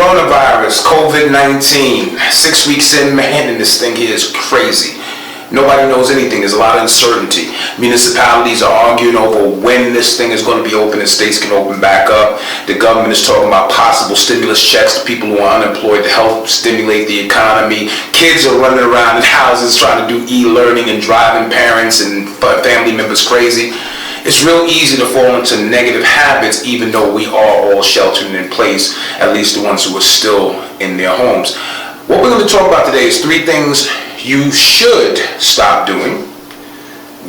Coronavirus, COVID-19, 6 weeks in, man, and this thing here is crazy. Nobody knows anything. There's a lot of uncertainty. Municipalities are arguing over when this thing is going to be open and states can open back up. The government is talking about possible stimulus checks to people who are unemployed to help stimulate the economy. Kids are running around in houses trying to do e-learning and driving parents and family members crazy. It's real easy to fall into negative habits even though we are all sheltering in place, at least the ones who are still in their homes. What we're going to talk about today is 3 things you should stop doing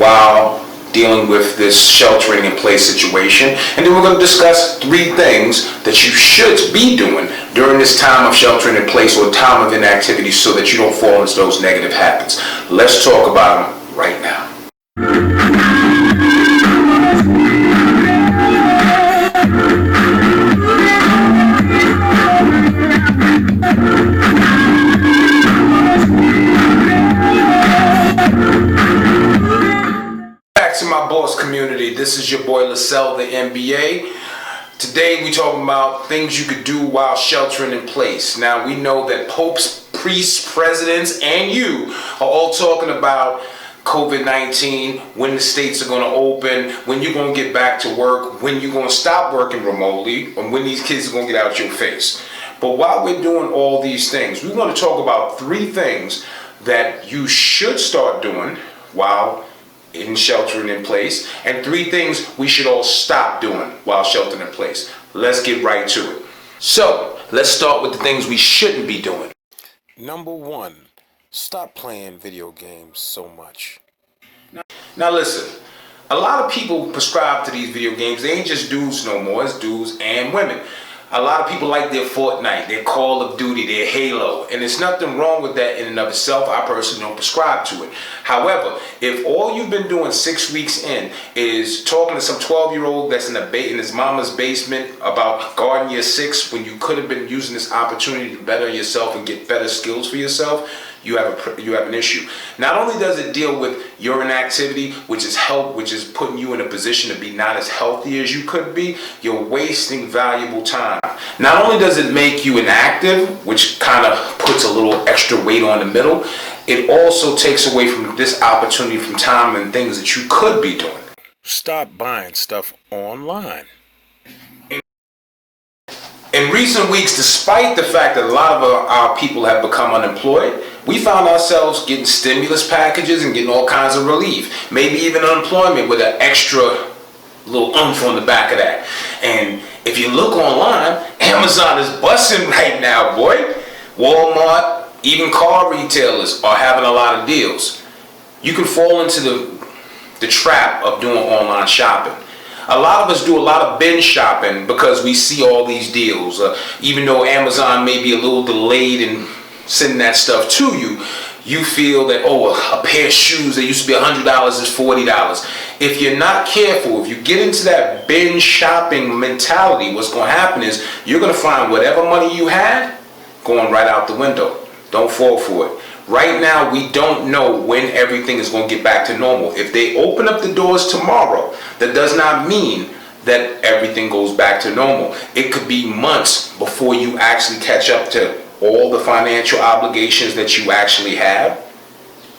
while dealing with this sheltering in place situation. And then we're going to discuss 3 things that you should be doing during this time of sheltering in place or time of inactivity so that you don't fall into those negative habits. Let's talk about them right now. Back to my boss community, this is your boy Lascel, the M.B.A. Today we talking about things you could do while sheltering in place. Now we know that popes, priests, presidents, and you are all talking about COVID-19, when the states are going to open, when you're going to get back to work, when you're going to stop working remotely, and when these kids are going to get out your face. But while we're doing all these things, we want to talk about 3 things that you should start doing while in sheltering in place, and 3 things we should all stop doing while sheltering in place. Let's get right to it. So, let's start with the things we shouldn't be doing. Number 1, stop playing video games so much. Now listen, a lot of people prescribe to these video games. They ain't just dudes no more, it's dudes and women. A lot of people like their Fortnite, their Call of Duty, their Halo, and there's nothing wrong with that in and of itself. I personally don't prescribe to it. However, if all you've been doing 6 weeks in is talking to some 12-year-old that's in his mama's basement about Garden Year 6 when you could have been using this opportunity to better yourself and get better skills for yourself, you have an issue. Not only does it deal with your inactivity, which is putting you in a position to be not as healthy as you could be, you're wasting valuable time. Not only does it make you inactive, which kind of puts a little extra weight on the middle, it also takes away from this opportunity from time and things that you could be doing. Stop buying stuff online. In recent weeks, despite the fact that a lot of our people have become unemployed, we found ourselves getting stimulus packages and getting all kinds of relief. Maybe even unemployment with an extra little oomph on the back of that. And if you look online, Amazon is busting right now, boy. Walmart, even car retailers are having a lot of deals. You can fall into the trap of doing online shopping. A lot of us do a lot of binge shopping because we see all these deals. Even though Amazon may be a little delayed in sending that stuff to you, you feel that, oh, a pair of shoes that used to be $100 is $40. If you're not careful, if you get into that binge shopping mentality, what's going to happen is you're going to find whatever money you had going right out the window. Don't fall for it. Right now, we don't know when everything is going to get back to normal. If they open up the doors tomorrow, that does not mean that everything goes back to normal. It could be months before you actually catch up to all the financial obligations that you actually have.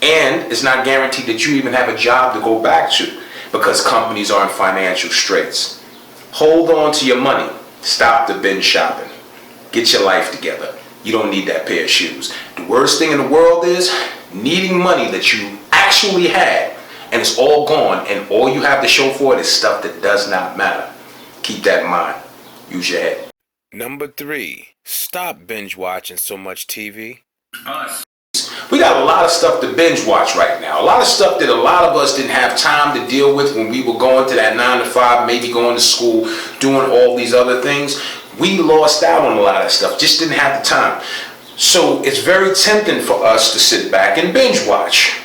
And it's not guaranteed that you even have a job to go back to because companies are in financial straits. Hold on to your money. Stop the binge shopping. Get your life together. You don't need that pair of shoes. The worst thing in the world is needing money that you actually had and it's all gone and all you have to show for it is stuff that does not matter. Keep that in mind. Use your head. Number 3, stop binge watching so much TV. We got a lot of stuff to binge watch right now. A lot of stuff that a lot of us didn't have time to deal with when we were going to that 9 to 5, maybe going to school, doing all these other things. We lost out on a lot of stuff, just didn't have the time. So it's very tempting for us to sit back and binge watch.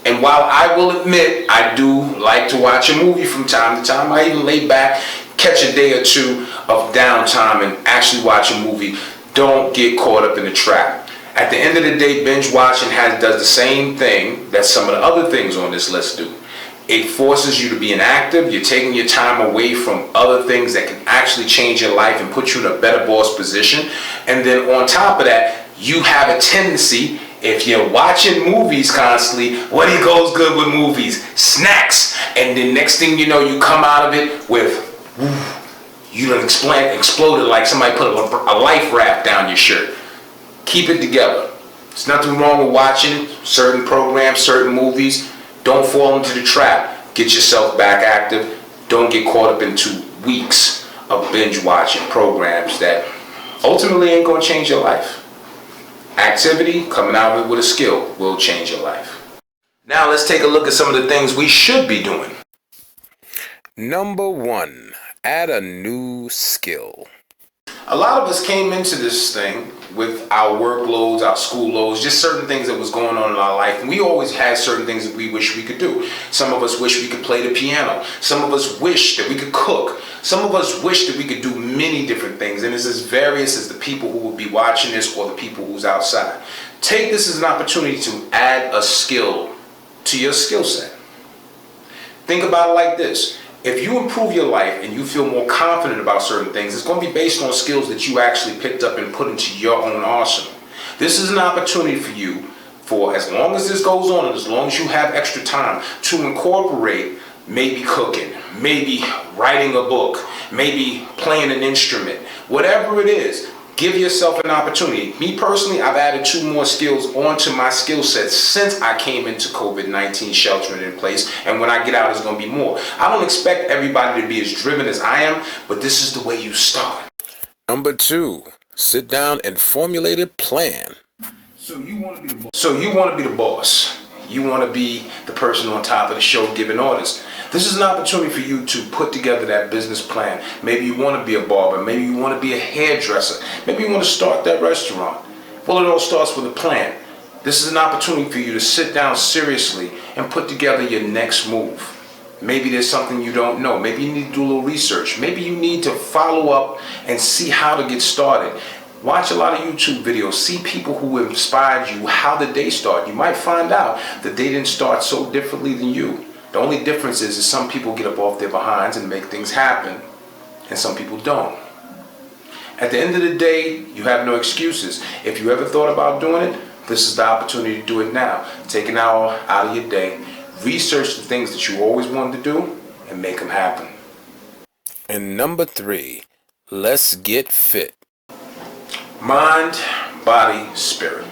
And while I will admit I do like to watch a movie from time to time, I even lay back, catch a day or 2 of downtime and actually watch a movie. Don't get caught up in the trap. At the end of the day, binge watching does the same thing that some of the other things on this list do. It forces you to be inactive. You're taking your time away from other things that can actually change your life and put you in a better boss position. And then on top of that, you have a tendency, if you're watching movies constantly, what goes good with movies? Snacks. And then next thing you know, you come out of it with, you done exploded like somebody put a life raft down your shirt. Keep it together. There's nothing wrong with watching certain programs, certain movies. Don't fall into the trap. Get yourself back active. Don't get caught up into weeks of binge watching programs that ultimately ain't gonna change your life. Activity, coming out of it with a skill, will change your life. Now let's take a look at some of the things we should be doing. Number 1, add a new skill. A lot of us came into this thing with our workloads, our school loads, just certain things that was going on in our life. And we always had certain things that we wish we could do. Some of us wish we could play the piano. Some of us wish that we could cook. Some of us wish that we could do many different things. And it's as various as the people who will be watching this or the people who's outside. Take this as an opportunity to add a skill to your skill set. Think about it like this. If you improve your life and you feel more confident about certain things, it's going to be based on skills that you actually picked up and put into your own arsenal. This is an opportunity for you, for as long as this goes on and as long as you have extra time, to incorporate maybe cooking, maybe writing a book, maybe playing an instrument, whatever it is. Give yourself an opportunity. Me personally, I've added 2 more skills onto my skill set since I came into COVID-19 sheltering in place. And when I get out, it's going to be more. I don't expect everybody to be as driven as I am, but this is the way you start. Number 2, sit down and formulate a plan. So you want to be the boss. You want to be the person on top of the show giving orders. This is an opportunity for you to put together that business plan. Maybe you want to be a barber. Maybe you want to be a hairdresser. Maybe you want to start that restaurant. Well, it all starts with a plan. This is an opportunity for you to sit down seriously and put together your next move. Maybe there's something you don't know. Maybe you need to do a little research. Maybe you need to follow up and see how to get started. Watch a lot of YouTube videos. See people who inspired you. How did they start? You might find out that they didn't start so differently than you. The only difference is some people get up off their behinds and make things happen, and some people don't. At the end of the day, you have no excuses. If you ever thought about doing it, this is the opportunity to do it now. Take an hour out of your day, research the things that you always wanted to do, and make them happen. And number 3, let's get fit. Mind, body, spirit.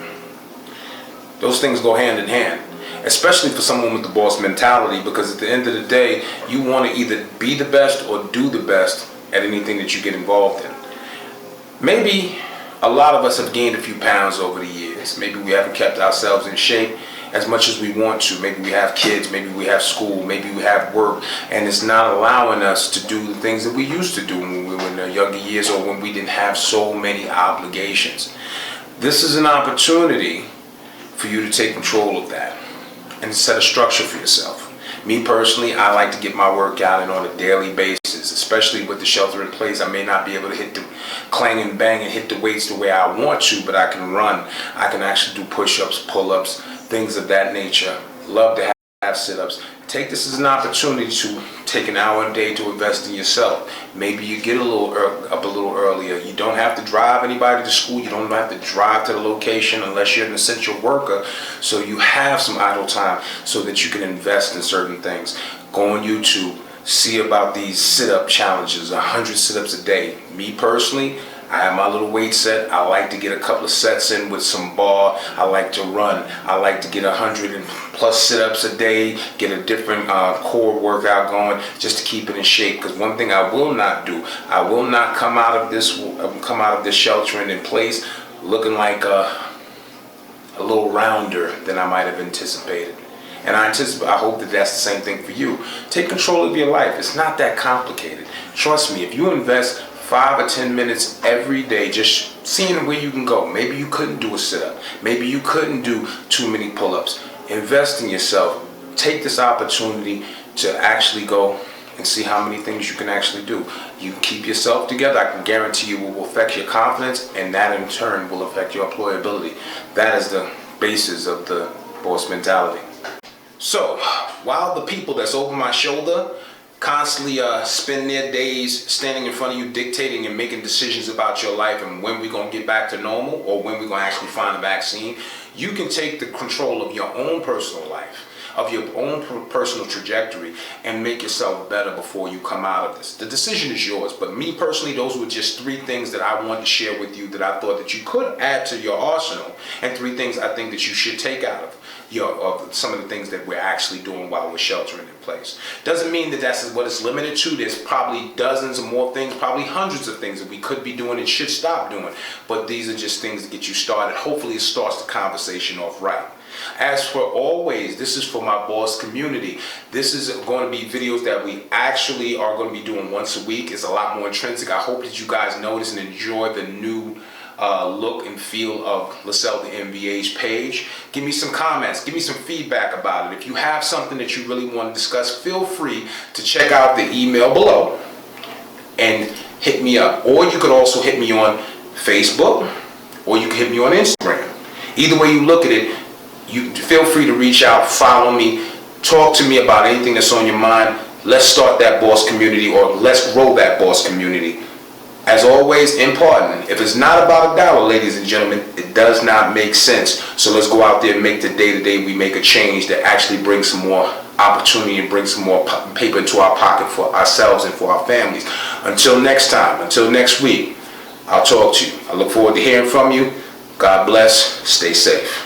Those things go hand in hand. Especially for someone with the boss mentality, because at the end of the day, you want to either be the best or do the best at anything that you get involved in. Maybe a lot of us have gained a few pounds over the years. Maybe we haven't kept ourselves in shape as much as we want to. Maybe we have kids, maybe we have school, maybe we have work, and it's not allowing us to do the things that we used to do when we were in the younger years or when we didn't have so many obligations. This is an opportunity for you to take control of that and set a structure for yourself. Me personally, I like to get my workout in on a daily basis, especially with the shelter in place. I may not be able to hit the clang and bang and hit the weights the way I want to, but I can run. I can actually do push-ups, pull-ups, things of that nature. Love to have sit-ups. Take this as an opportunity to take an hour a day to invest in yourself. Maybe you get up a little earlier. You don't have to drive anybody to school. You don't have to drive to the location unless you're an essential worker. So you have some idle time so that you can invest in certain things. Go on YouTube. See about these sit-up challenges, 100 sit-ups a day. Me personally, I have my little weight set. I like to get a couple of sets in with some bar. I like to run. I like to get 100+ sit-ups a day, get a different core workout going just to keep it in shape. Because one thing I will not do, I will not come out of this sheltering in place looking like a little rounder than I might have anticipated. And I hope that that's the same thing for you. Take control of your life. It's not that complicated. Trust me, if you invest 5 or 10 minutes every day just seeing where you can go. Maybe you couldn't do a sit-up. Maybe you couldn't do too many pull-ups. Invest in yourself. Take this opportunity to actually go and see how many things you can actually do. You keep yourself together, I can guarantee you it will affect your confidence, and that in turn will affect your employability. That is the basis of the boss mentality. So, while the people that's over my shoulder constantly spend their days standing in front of you dictating and making decisions about your life and when we're going to get back to normal or when we're going to actually find a vaccine, you can take the control of your own personal life, of your own personal trajectory, and make yourself better before you come out of this. The decision is yours, but me personally, those were just 3 things that I wanted to share with you that I thought that you could add to your arsenal, and 3 things I think that you should take out of some of the things that we're actually doing while we're sheltering in place. Doesn't mean that that's what it's limited to. There's probably dozens of more things, probably hundreds of things that we could be doing and should stop doing, but these are just things to get you started. Hopefully it starts the conversation off right. As for always, this is for my boss community. This is going to be videos that we actually are going to be doing once a week. It's a lot more intrinsic. I hope that you guys notice and enjoy the new look and feel of Lascel the M.B.A.'s page. Give me some comments, give me some feedback about it. If you have something that you really want to discuss, feel free to check out the email below and hit me up. Or you could also hit me on Facebook, or you can hit me on Instagram. Either way you look at it, you feel free to reach out, follow me, talk to me about anything that's on your mind. Let's start that boss community, or let's grow that boss community. As always, important, if it's not about $1, ladies and gentlemen, it does not make sense. So let's go out there and make the day-to-day we make a change that actually brings some more opportunity and brings some more paper into our pocket for ourselves and for our families. Until next time, until next week, I'll talk to you. I look forward to hearing from you. God bless. Stay safe.